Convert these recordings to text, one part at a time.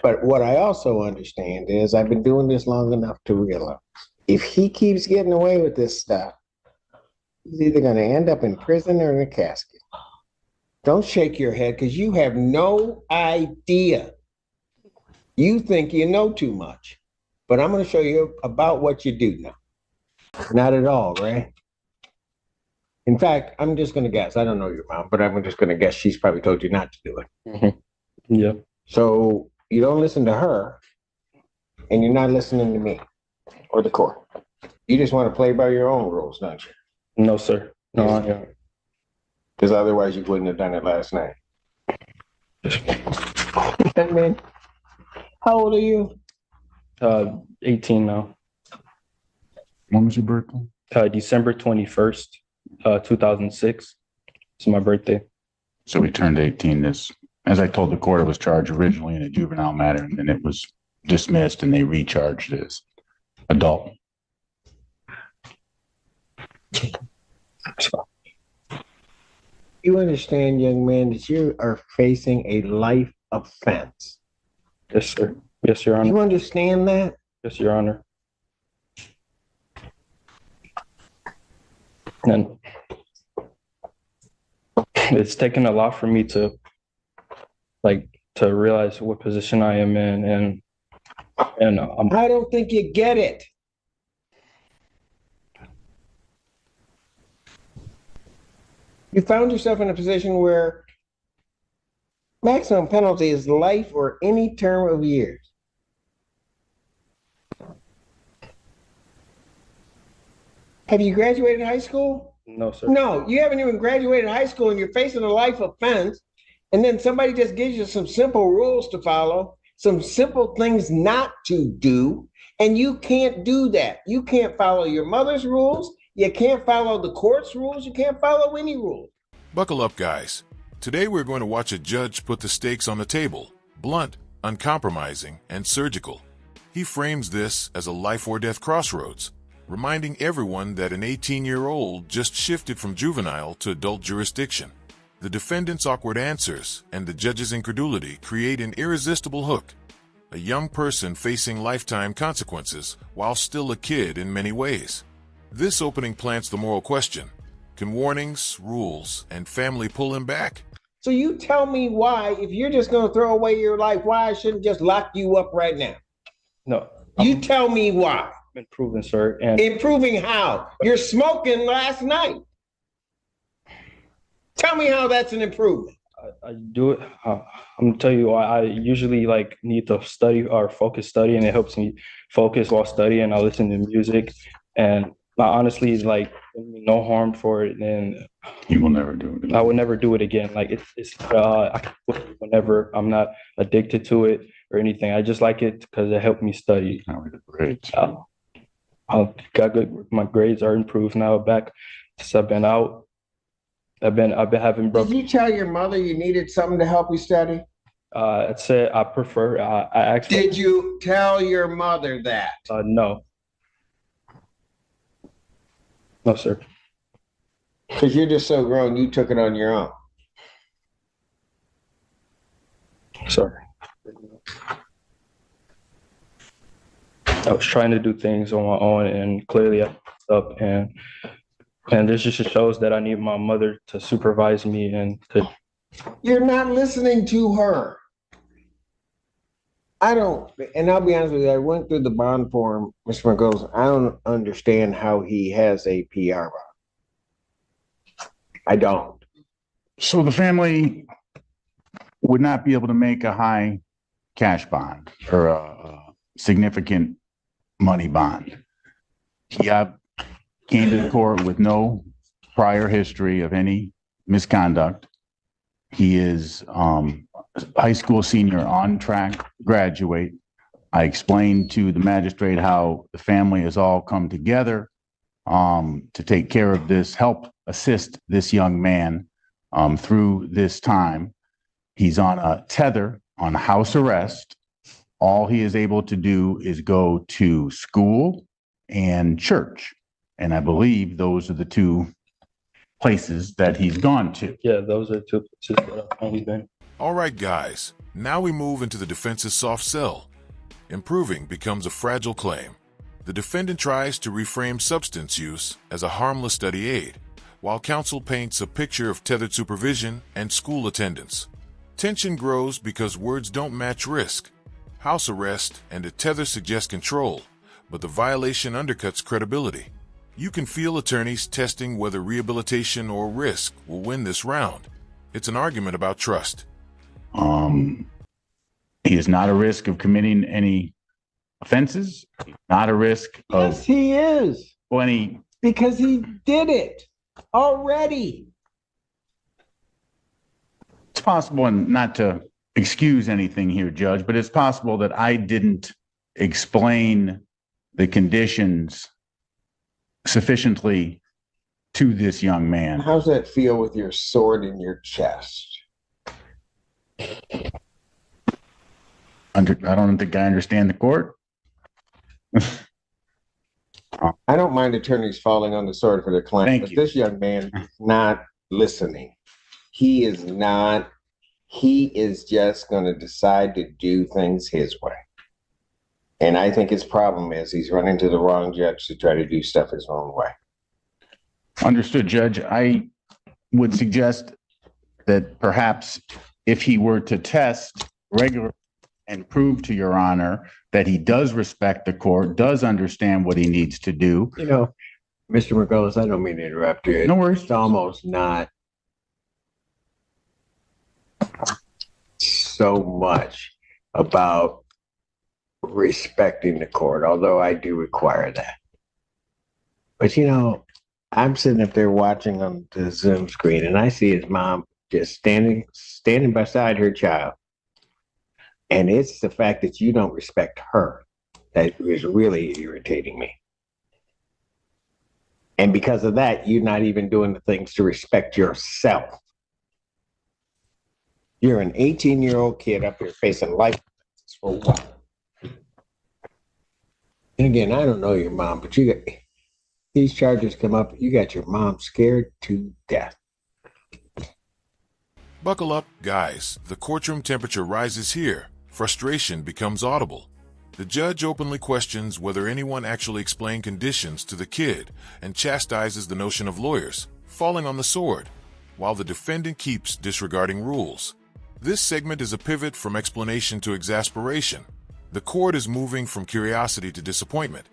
But what I also understand is I've been doing this long enough to realize if he keeps getting away with this stuff, he's either going to end up in prison or in a casket. Don't shake your head because you have no idea. You think you know too much. But I'm going to show you about what you do know. Not at all, right? In fact, I'm just going to guess. I don't know your mom, but I'm just going to guess she's probably told you not to do it. Mm-hmm. Yeah. So you don't listen to her, and you're not listening to me or the court. You just want to play by your own rules, don't you? No, sir. No, I don't. Because otherwise you wouldn't have done it last night. I mean, how old are you? 18 now. When was your birthday? December 21st, 2006. It's my birthday. So we turned 18 this, as I told the court, it was charged originally in a juvenile matter, and then it was dismissed and they recharged as adult. You understand, young man, that you are facing a life offense. Yes, sir. Yes, Your Honor. You understand that? Yes, Your Honor. And it's taken a lot for me to realize what position I am in, and I don't think you get it. You found yourself in a position where maximum penalty is life or any term of years. Have you graduated high school? No, sir. No, you haven't even graduated high school and you're facing a life offense. And then somebody just gives you some simple rules to follow, some simple things not to do. And you can't do that. You can't follow your mother's rules. You can't follow the court's rules. You can't follow any rules. Buckle up, guys. Today we're going to watch a judge put the stakes on the table, blunt, uncompromising, and surgical. He frames this as a life or death crossroads, reminding everyone that an 18-year-old just shifted from juvenile to adult jurisdiction. The defendant's awkward answers and the judge's incredulity create an irresistible hook. A young person facing lifetime consequences while still a kid in many ways. This opening plants the moral question: can warnings, rules, and family pull him back? So you tell me why, if you're just going to throw away your life, why I shouldn't just lock you up right now? No. You tell me why. Improving, sir. And Improving how? You're smoking last night. Tell me how that's an improvement. I do it. I'm gonna tell you why. I usually need to study or focus study, and it helps me focus while studying. I listen to music, and I honestly no harm for it. And You will never do it. I would never do it again. I can do it whenever I'm not addicted to it or anything. I just like it because it helped me study. Great. I got good. My grades are improved now. Back since I've been out, I've been having. Did you tell your mother you needed something to help you study? I said I prefer. I actually. Did you tell your mother that? No. No, sir. Because you're just so grown, you took it on your own. Sorry. I was trying to do things on my own, and clearly I messed up. And this just shows that I need my mother to supervise me and to. You're not listening to her. I don't, and I'll be honest with you, I went through the bond form, Mr. McGoes. I don't understand how he has a PR bond. I don't. So the family would not be able to make a high cash bond or a significant money bond. He came to the court with no prior history of any misconduct. He is high school senior, on track to graduate. I explained to the magistrate how the family has all come together to take care of this, help assist this young man through this time. He's on a tether, on house arrest. All he is able to do is go to school and church. And I believe those are the two places that he's gone to. Yeah, those are two places that I've only been. All right, guys, now we move into the defense's soft sell. Improving becomes a fragile claim. The defendant tries to reframe substance use as a harmless study aid, while counsel paints a picture of tethered supervision and school attendance. Tension grows because words don't match risk. House arrest and a tether suggest control, but the violation undercuts credibility. You can feel attorneys testing whether rehabilitation or risk will win this round. It's an argument about trust. He is not a risk of committing any offenses. He's not a risk of Yes, he is. any. Because he did it already. It's possible, and not to excuse anything here, Judge, but it's possible that I didn't explain the conditions sufficiently to this young man. How's that feel with your sword in your chest? I don't think I understand the court. I don't mind attorneys falling on the sword for their client, Thank but you. this young man is not listening. He is not. He is just going to decide to do things his way. And I think his problem is he's running to the wrong judge to try to do stuff his own way. Understood, Judge. I would suggest that perhaps if he were to test regularly and prove to Your Honor that he does respect the court, does understand what he needs to do. You know, Mr. McCullough, I don't mean to interrupt you. No worries. It's almost not so much about respecting the court, although I do require that. But you know, I'm sitting up there watching on the Zoom screen, and I see his mom just standing beside her child. And it's the fact that you don't respect her that is really irritating me. And because of that, you're not even doing the things to respect yourself. You're an 18-year-old kid up here facing life for what? And again, I don't know your mom, but you got these charges come up, you got your mom scared to death. Buckle up, guys. The courtroom temperature rises here. Frustration becomes audible. The judge openly questions whether anyone actually explained conditions to the kid and chastises the notion of lawyers falling on the sword, while the defendant keeps disregarding rules. This segment is a pivot from explanation to exasperation. The court is moving from curiosity to disappointment,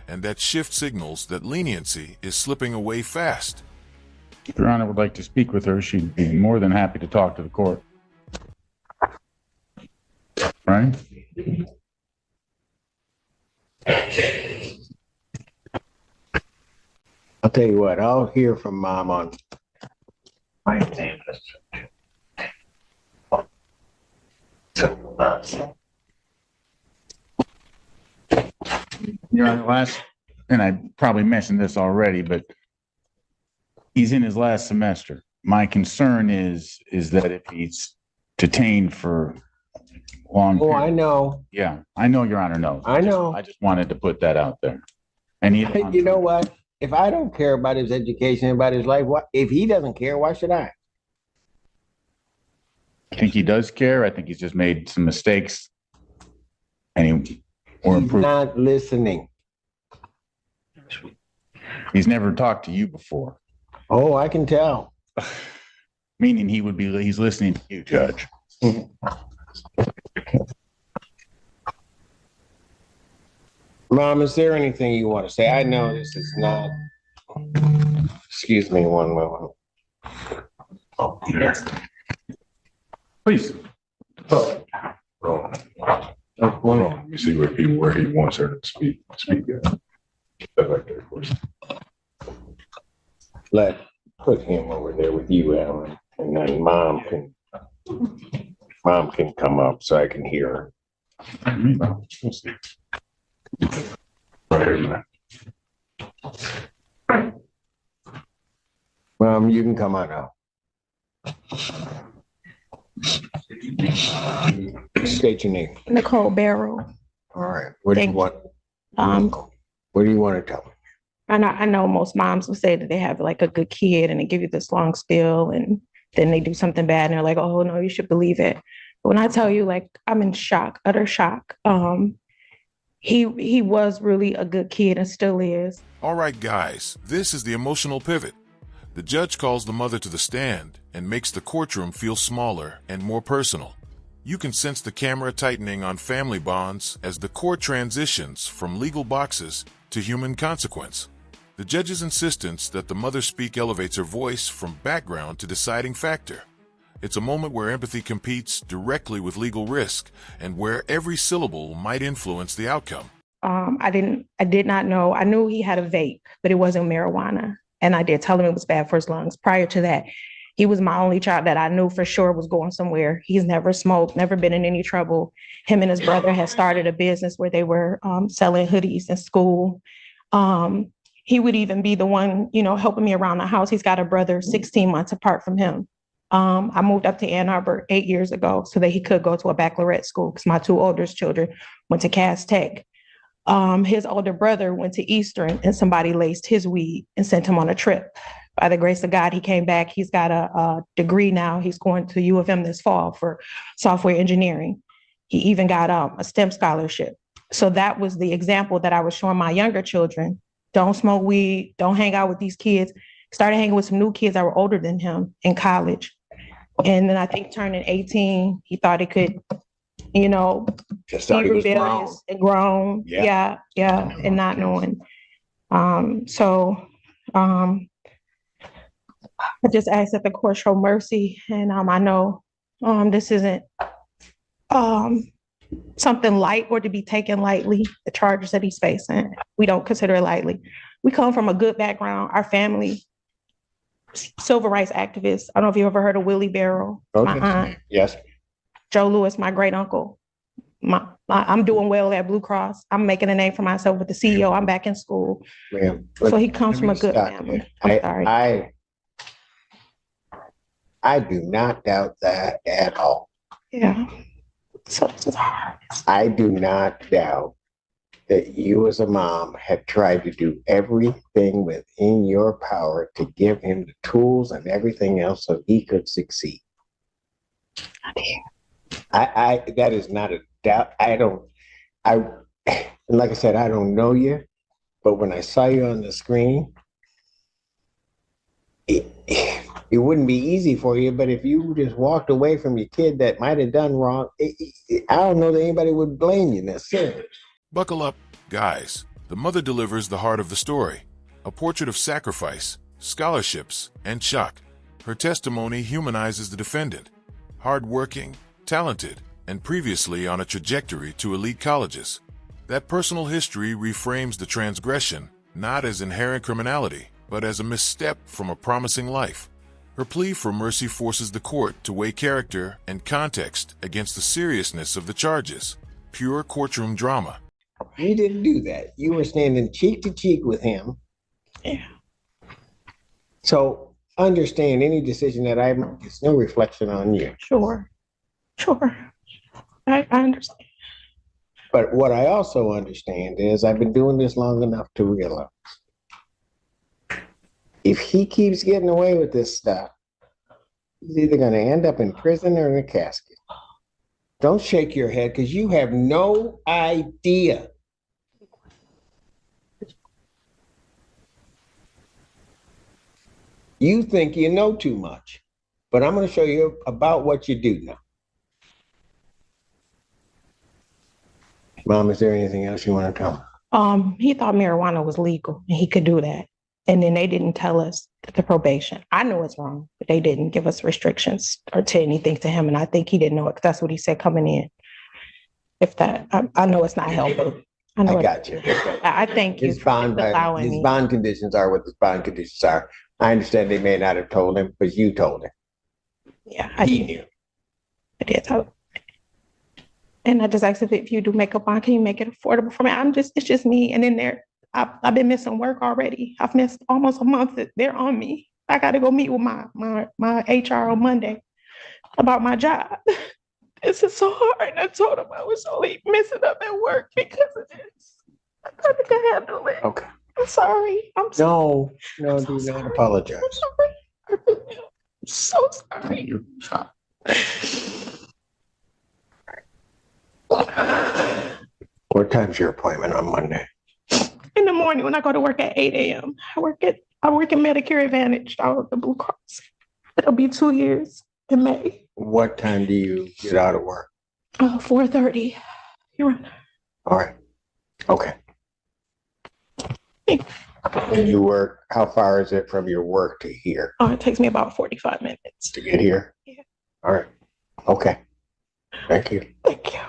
and that shift signals that leniency is slipping away fast. If Your Honor would like to speak with her, she'd be more than happy to talk to the court. Right? I'll tell you what, I'll hear from mom on my name. Your Honor, and I probably mentioned this already, but he's in his last semester. My concern is that if he's detained for long. Oh, I know. Yeah, I know Your Honor knows. I know. I just wanted to put that out there. And You know what? If I don't care about his education, about his life, if he doesn't care, why should I? I think he does care. I think he's just made some mistakes. And He's improved. not listening. He's never talked to you before. Oh, I can tell. Meaning he's listening to you, Judge. Mom, is there anything you want to say? I know this is not. Excuse me one moment. Oh, yes. Please. Let me see where he wants her to speak at. Right there, of course. Put him over there with you, Alan, and then mom can come up so I can hear her. Right here, Mom, you can come on out. State your name. Nicole Barrow. All right. What do you Thank want? What do you want to tell me? I know most moms will say that they have like a good kid and they give you this long spiel and then they do something bad and they're like, oh no, you should believe it. But when I tell you, like, I'm in shock, utter shock. He was really a good kid and still is. All right, guys, this is the emotional pivot. The judge calls the mother to the stand and makes the courtroom feel smaller and more personal. You can sense the camera tightening on family bonds as the court transitions from legal boxes to human consequence. The judge's insistence that the mother speak elevates her voice from background to deciding factor. It's a moment where empathy competes directly with legal risk and where every syllable might influence the outcome. I did not know. I knew he had a vape, but it wasn't marijuana. And I did tell him it was bad for his lungs. Prior to that, he was my only child that I knew for sure was going somewhere. He's never smoked, never been in any trouble. Him and his brother had started a business where they were selling hoodies in school. He would even be the one, helping me around the house. He's got a brother 16 months apart from him. I moved up to Ann Arbor 8 years ago so that he could go to a baccalaureate school because my two oldest children went to Cass Tech. His older brother went to Eastern and somebody laced his weed and sent him on a trip. By the grace of God, he came back. He's got a degree now. He's going to U of M this fall for software engineering. He even got a STEM scholarship. So that was the example that I was showing my younger children. Don't smoke weed. Don't hang out with these kids. Started hanging with some new kids that were older than him in college. And then I think turning 18, he thought he could, Just thought be he was grown. rebellious and grown. Yeah, and not knowing. I just asked that the court show mercy. And I know this isn't something light or to be taken lightly, the charges that he's facing. We don't consider it lightly. We come from a good background. Our family, civil rights activists. I don't know if you ever heard of Willie Barrow, my aunt. Yes. Joe Lewis, my great uncle. I'm doing well at Blue Cross. I'm making a name for myself with the CEO. I'm back in school. Ma'am, So he comes from a good stop family. there. I'm sorry. I do not doubt that at all. Yeah. So this is hard. I do not doubt that you as a mom have tried to do everything within your power to give him the tools and everything else so he could succeed. That is not a doubt. And like I said, I don't know you, but when I saw you on the screen, it wouldn't be easy for you, but if you just walked away from your kid that might have done wrong, I don't know that anybody would blame you necessarily. Buckle up, guys. The mother delivers the heart of the story, a portrait of sacrifice, scholarships, and shock. Her testimony humanizes the defendant, hardworking, talented, and previously on a trajectory to elite colleges. That personal history reframes the transgression not as inherent criminality, but as a misstep from a promising life. Her plea for mercy forces the court to weigh character and context against the seriousness of the charges. Pure courtroom drama. You didn't do that. You were standing cheek to cheek with him. Yeah. So understand any decision that I make, it's no reflection on you. Sure. I understand. But what I also understand is I've been doing this long enough to realize if he keeps getting away with this stuff, he's either going to end up in prison or in a casket. Don't shake your head because you have no idea. You think you know too much, but I'm going to show you about what you do know. Mom, is there anything else you want to tell me? He thought marijuana was legal and he could do that. And then they didn't tell us the probation. I know it's wrong, but they didn't give us restrictions or say anything to him. And I think he didn't know it because that's what he said coming in. I know it's not helpful. I got you. I thank you for allowing me. His bond conditions are what his bond conditions are. I understand they may not have told him, but you told him. Yeah, He knew. I did tell him. And I just asked if you do make a bond, can you make it affordable for me? It's just me. And then I've been missing work already. I've missed almost a month. They're on me. I got to go meet with my HR on Monday about my job. This is so hard. And I told him I was only messing up at work because of this. I thought I could handle it. Okay. I'm sorry. I'm sorry. No, do not apologize. I'm sorry. So sorry. What time's your appointment on Monday? In the morning when I go to work at 8 a.m. I work in Medicare Advantage. I work at Blue Cross. It'll be 2 years in May. What time do you get out of work? 4:30. You're right. All right. Okay. And you work, how far is it from your work to here? It takes me about 45 minutes. To get here? Yeah. All right. Okay. Thank you. Thank you.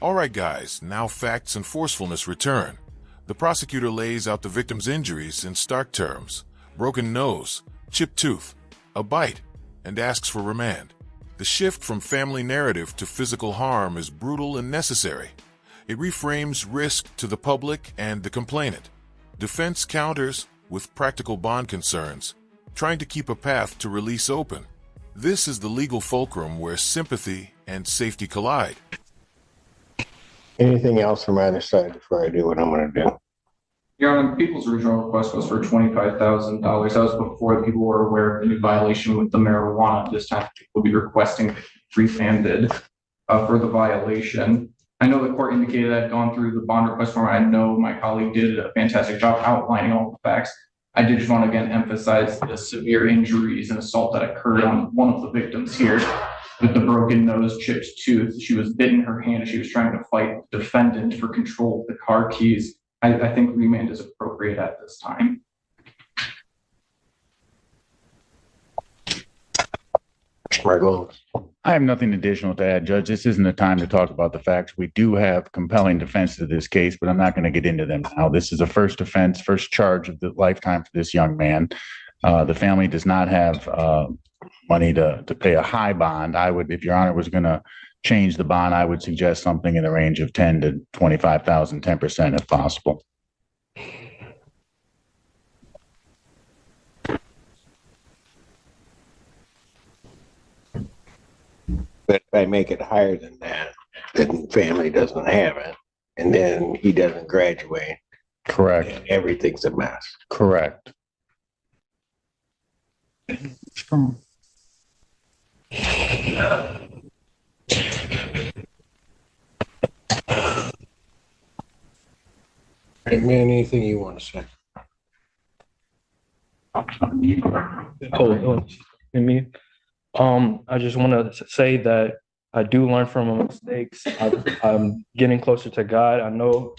All right, guys, now facts and forcefulness return. The prosecutor lays out the victim's injuries in stark terms: broken nose, chipped tooth, a bite, and asks for remand. The shift from family narrative to physical harm is brutal and necessary. It reframes risk to the public and the complainant. Defense counters with practical bond concerns, trying to keep a path to release open. This is the legal fulcrum where sympathy and safety collide. Anything else from either side before I do what I'm going to do? Your Honor, the people's original request was for $25,000. That was before the people were aware of the new violation with the marijuana. This time, people will be requesting refunded for the violation. I know the court indicated that I'd gone through the bond request form. I know my colleague did a fantastic job outlining all the facts. I did just want to again emphasize the severe injuries and assault that occurred on one of the victims here with the broken nose, chipped tooth. She was bitten her hand as she was trying to fight the defendant for control of the car keys. I think remand is appropriate at this time. I have nothing additional to add, Judge. This isn't the time to talk about the facts. We do have compelling defense to this case, but I'm not going to get into them now. This is a first offense, first charge of the lifetime for this young man. The family does not have money to pay a high bond. I would, if Your Honor was going to change the bond, I would suggest something in the range of 10 to 25,000, 10% if possible. But if I make it higher than that, then family doesn't have it. And then he doesn't graduate. Correct. And everything's a mess. Correct. Strong. Hey, man, anything you want to say? Hold on. I just want to say that I do learn from my mistakes. I'm getting closer to God. I know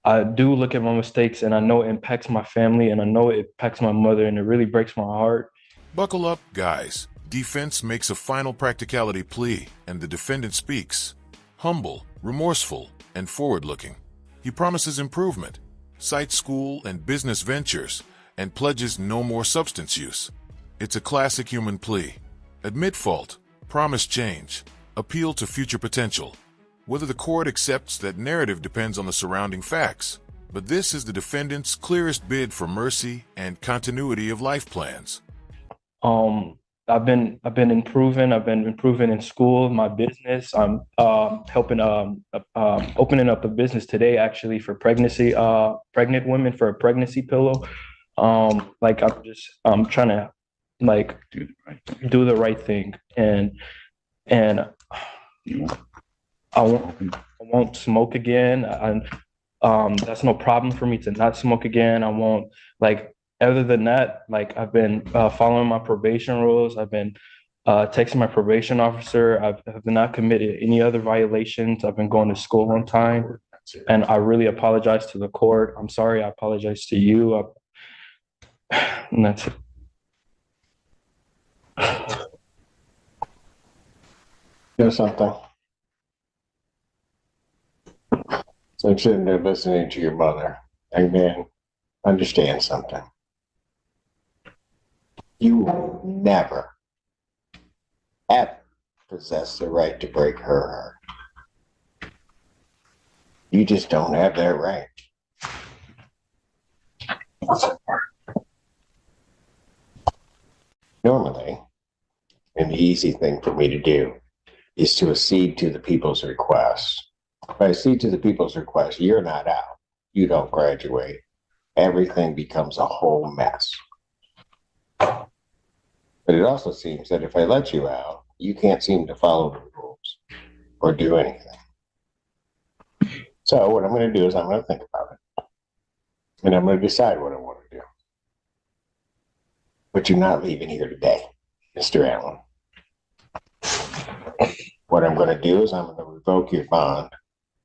I do look at my mistakes and I know it impacts my family and I know it impacts my mother and it really breaks my heart. Buckle up, guys. Defense makes a final practicality plea and the defendant speaks. Humble, remorseful, and forward-looking. He promises improvement, cites school and business ventures, and pledges no more substance use. It's a classic human plea. Admit fault, promise change, appeal to future potential. Whether the court accepts that narrative depends on the surrounding facts, but this is the defendant's clearest bid for mercy and continuity of life plans. I've been improving. I've been improving in school, my business. I'm helping opening up a business today actually for pregnant women for a pregnancy pillow. I'm trying to do the right thing and I won't smoke again. That's no problem for me to not smoke again. I won't other than that, I've been following my probation rules. I've been texting my probation officer. I've not committed any other violations. I've been going to school on time. And I really apologize to the court. I'm sorry. I apologize to you. And that's it. Do something. So I'm sitting there listening to your mother. And then understand something. You will never, ever possess the right to break her heart. You just don't have that right. Normally, an easy thing for me to do is to accede to the people's request If I see to the people's request, you're not out, you don't graduate, everything becomes a whole mess. But it also seems that if I let you out, you can't seem to follow the rules or do anything. So what I'm going to do is I'm going to think about it. And I'm going to decide what I want to do. But you're not leaving here today, Mr. Allen. What I'm going to do is I'm going to revoke your bond